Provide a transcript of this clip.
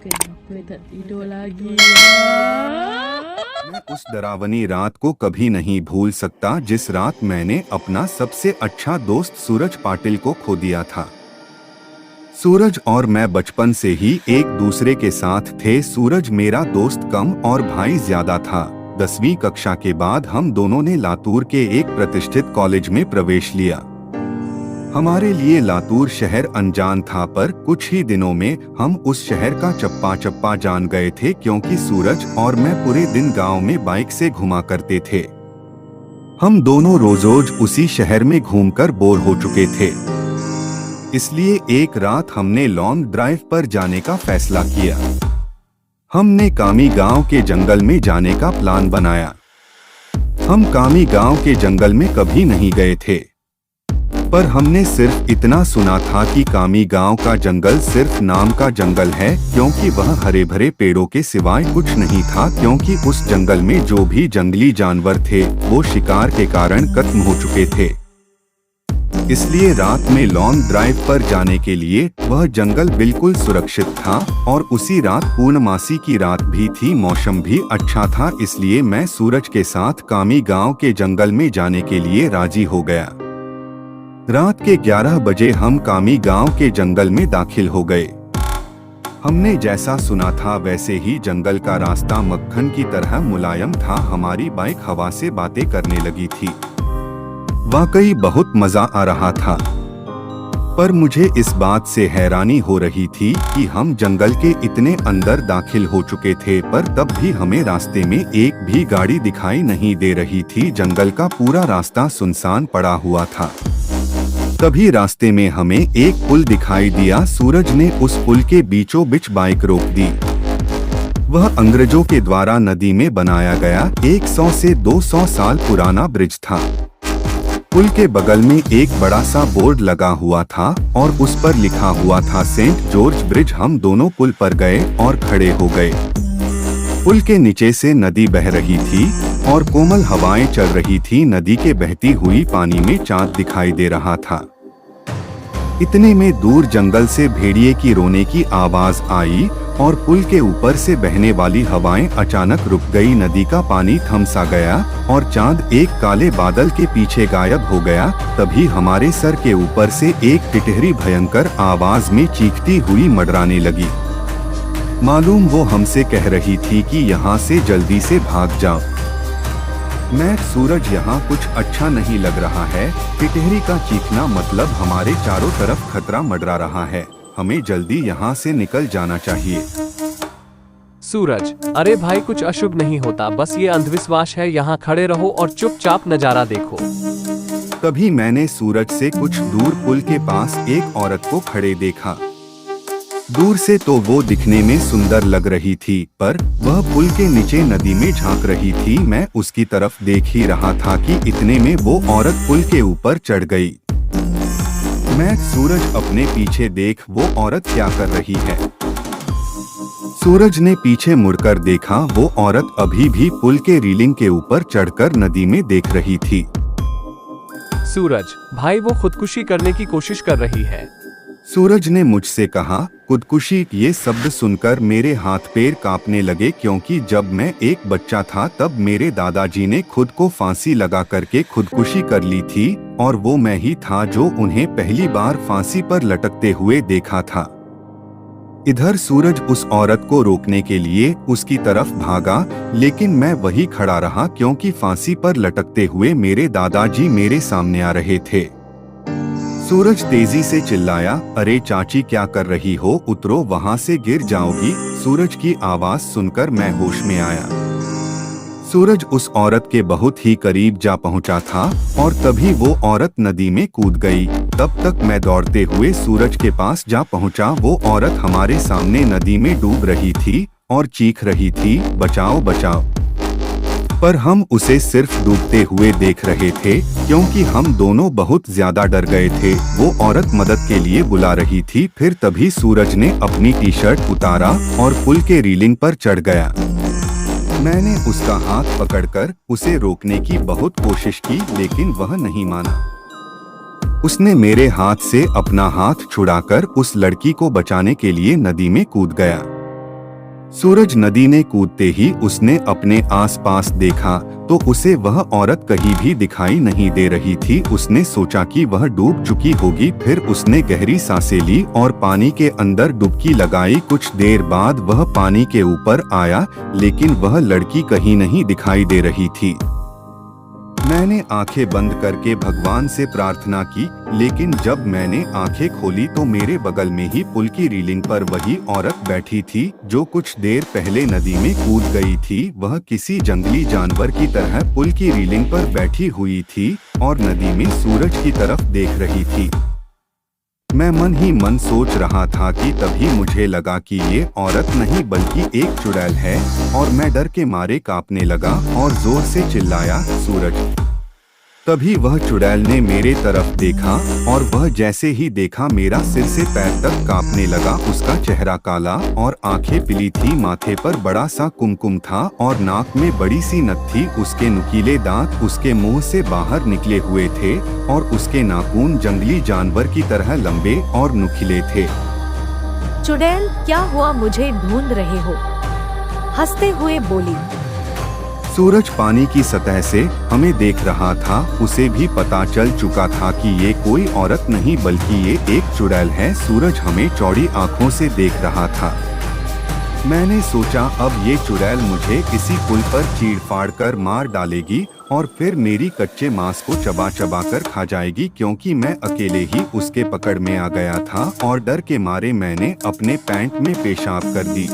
Kenapa tak tidur lagi ya? मैं उस डरावनी रात को कभी नहीं भूल सकता जिस रात मैंने अपना सबसे अच्छा दोस्त सूरज पाटिल को खो दिया था। सूरज और मैं बचपन से ही एक दूसरे के साथ थे। सूरज मेरा दोस्त कम और भाई ज्यादा था। 10वीं कक्षा के बाद हम दोनों ने लातूर के एक प्रतिष्ठित कॉलेज में प्रवेश लिया। हमारे लिए लातूर शहर अनजान था, पर कुछ ही दिनों में हम उस शहर का चप्पा चप्पा जान गए थे, क्योंकि सूरज और मैं पूरे दिन गांव में बाइक से घुमा करते थे। हम दोनों रोज उसी शहर में घूमकर बोर हो चुके थे, इसलिए एक रात हमने लॉन्ग ड्राइव पर जाने का फैसला किया। हमने कामी गांव के जंगल में जाने का प्लान बनाया। हम कामी गांव के जंगल में कभी नहीं गए थे, पर हमने सिर्फ इतना सुना था कि कामी गांव का जंगल सिर्फ नाम का जंगल है, क्योंकि वह हरे भरे पेड़ों के सिवाय कुछ नहीं था, क्योंकि उस जंगल में जो भी जंगली जानवर थे वो शिकार के कारण खत्म हो चुके थे। इसलिए रात में लॉन्ग ड्राइव पर जाने के लिए वह जंगल बिल्कुल सुरक्षित था, और उसी रात पूर्णमासी की रात भी थी। मौसम भी अच्छा था, इसलिए मैं सूरज के साथ कामी गांव के जंगल में जाने के लिए राजी हो गया। रात के 11 बजे हम कामी गांव के जंगल में दाखिल हो गए। हमने जैसा सुना था वैसे ही जंगल का रास्ता मक्खन की तरह मुलायम था। हमारी बाइक हवा से बातें करने लगी थी। वाकई बहुत मजा आ रहा था, पर मुझे इस बात से हैरानी हो रही थी कि हम जंगल के इतने अंदर दाखिल हो चुके थे, पर तब भी हमें रास्ते में एक भी गाड़ी दिखाई नहीं दे रही थी। जंगल का पूरा रास्ता सुनसान पड़ा हुआ था। तभी रास्ते में हमें एक पुल दिखाई दिया। सूरज ने उस पुल के बीचों बीच बाइक रोक दी। वह अंग्रेजों के द्वारा नदी में बनाया गया 100 से 200 साल पुराना ब्रिज था। पुल के बगल में एक बड़ा सा बोर्ड लगा हुआ था और उस पर लिखा हुआ था सेंट जॉर्ज ब्रिज। हम दोनों पुल पर गए और खड़े हो गए। पुल के नीचे से नदी बह रही थी और कोमल हवाएं चल रही थी। नदी के बहती हुई पानी में चांद दिखाई दे रहा था। इतने में दूर जंगल से भेड़िए की रोने की आवाज आई और पुल के ऊपर से बहने वाली हवाएं अचानक रुक गई। नदी का पानी थम सा गया और चांद एक काले बादल के पीछे गायब हो गया। तभी हमारे सर के ऊपर से एक टिटहरी भयंकर आवाज में चीखती हुई मंडराने लगी। मालूम वो हमसे कह रही थी कि यहाँ से जल्दी से भाग जाओ। मैं सूरज, यहाँ कुछ अच्छा नहीं लग रहा है। टिटहरी का चीखना मतलब हमारे चारों तरफ खतरा मंडरा रहा है। हमें जल्दी यहाँ से निकल जाना चाहिए। सूरज, अरे भाई कुछ अशुभ नहीं होता, बस ये अंधविश्वास है। यहाँ खड़े रहो और चुपचाप नजारा देखो। तभी मैंने सूरज से कुछ दूर पुल के पास एक औरत को खड़े देखा। दूर से तो वो दिखने में सुंदर लग रही थी, पर वह पुल के नीचे नदी में झांक रही थी। मैं उसकी तरफ देख ही रहा था कि इतने में वो औरत पुल के ऊपर चढ़ गई। मैं सूरज अपने पीछे देख वो औरत क्या कर रही है। सूरज ने पीछे मुड़कर देखा, वो औरत अभी भी पुल के रेलिंग के ऊपर चढ़कर नदी में देख रही थी। सूरज भाई, वो खुदकुशी करने की कोशिश कर रही है। सूरज ने मुझसे कहा, खुदकुशी। ये शब्द सुनकर मेरे हाथ पैर कांपने लगे, क्योंकि जब मैं एक बच्चा था तब मेरे दादाजी ने खुद को फांसी लगा करके खुदकुशी कर ली थी, और वो मैं ही था जो उन्हें पहली बार फांसी पर लटकते हुए देखा था। इधर सूरज उस औरत को रोकने के लिए उसकी तरफ भागा, लेकिन मैं वही खड़ा रहा, क्योंकि फांसी पर लटकते हुए मेरे दादाजी मेरे सामने आ रहे थे। सूरज तेजी से चिल्लाया, अरे चाची क्या कर रही हो, उतरो, वहां से गिर जाओगी। सूरज की आवाज सुनकर मैं होश में आया। सूरज उस औरत के बहुत ही करीब जा पहुंचा था और तभी वो औरत नदी में कूद गई। तब तक मैं दौड़ते हुए सूरज के पास जा पहुंचा। वो औरत हमारे सामने नदी में डूब रही थी और चीख रही थी, बचाओ बचाओ। पर हम उसे सिर्फ डूबते हुए देख रहे थे, क्योंकि हम दोनों बहुत ज्यादा डर गए थे। वो औरत मदद के लिए बुला रही थी। फिर तभी सूरज ने अपनी टी शर्ट उतारा और पुल के रेलिंग पर चढ़ गया। मैंने उसका हाथ पकड़कर उसे रोकने की बहुत कोशिश की, लेकिन वह नहीं माना। उसने मेरे हाथ से अपना हाथ छुड़ाकर उस लड़की को बचाने के लिए नदी में कूद गया। सूरज नदी में कूदते ही उसने अपने आसपास देखा तो उसे वह औरत कहीं भी दिखाई नहीं दे रही थी। उसने सोचा कि वह डूब चुकी होगी। फिर उसने गहरी सांसें ली और पानी के अंदर डुबकी लगाई। कुछ देर बाद वह पानी के ऊपर आया, लेकिन वह लड़की कहीं नहीं दिखाई दे रही थी। मैंने आंखें बंद करके भगवान से प्रार्थना की, लेकिन जब मैंने आंखें खोली तो मेरे बगल में ही पुल की रेलिंग पर वही औरत बैठी थी जो कुछ देर पहले नदी में कूद गई थी। वह किसी जंगली जानवर की तरह पुल की रेलिंग पर बैठी हुई थी और नदी में सूरज की तरफ देख रही थी। मैं मन ही मन सोच रहा था कि तभी मुझे लगा कि ये औरत नहीं बल्कि एक चुड़ैल है और मैं डर के मारे कांपने लगा और जोर से चिल्लाया, सूरज। तभी वह चुड़ैल ने मेरे तरफ देखा और वह जैसे ही देखा मेरा सिर से पैर तक कांपने लगा। उसका चेहरा काला और आंखें पीली थी। माथे पर बड़ा सा कुमकुम था और नाक में बड़ी सी नथ थी। उसके नुकीले दांत उसके मुंह से बाहर निकले हुए थे और उसके नाखून जंगली जानवर की तरह लंबे और नुकीले थे। चुड़ैल, क्या हुआ, मुझे ढूंढ रहे हो? हंसते हुए बोली। सूरज पानी की सतह से हमें देख रहा था। उसे भी पता चल चुका था कि ये कोई औरत नहीं बल्कि ये एक चुड़ैल है। सूरज हमें चौड़ी आंखों से देख रहा था। मैंने सोचा अब ये चुड़ैल मुझे किसी पुल पर चीड़-फाड़ कर मार डालेगी और फिर मेरी कच्चे मांस को चबा चबा कर खा जाएगी, क्योंकि मैं अकेले ही उसके पकड़ में आ गया था और डर के मारे मैंने अपने पैंट में पेशाब कर दी।